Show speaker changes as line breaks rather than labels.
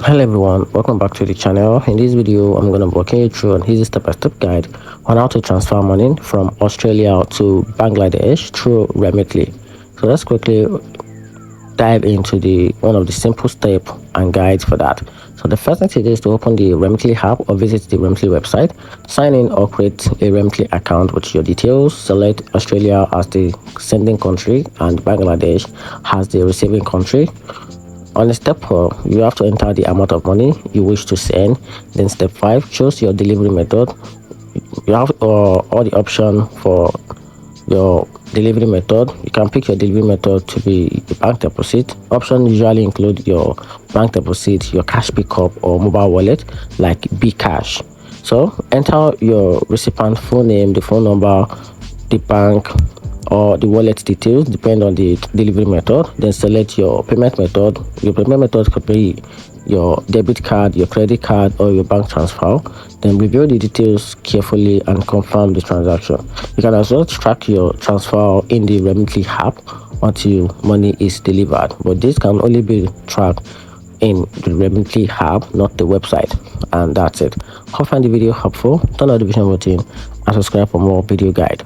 Hello everyone, welcome back to the channel. In this video I'm going to be walking you through an easy step-by-step guide on how to transfer money from Australia to Bangladesh through Remitly. So let's quickly dive into the one of the simple steps and guides for that. So the first thing to do is to open the Remitly app or visit the Remitly website, sign in or create a Remitly account with your details, select Australia as the sending country and Bangladesh as the receiving country. On step 4, you have to enter the amount of money you wish to send. Then step 5, choose your delivery method. You have all the option for your delivery method. You can pick your delivery method to be the bank deposit. Options usually include your bank deposit, your cash pickup, or mobile wallet like Bcash. So enter your recipient full name, the phone number, the bank, or the wallet details depend on the delivery method. Then select your payment method. Your payment method could be your debit card, your credit card, or your bank transfer. Then review the details carefully and confirm the transaction. You can as well track your transfer in the Remitly app until money is delivered, but this can only be tracked in the Remitly app, not the website. And that's it. Hope you find the video helpful. Turn on the notification button and subscribe for more video guide.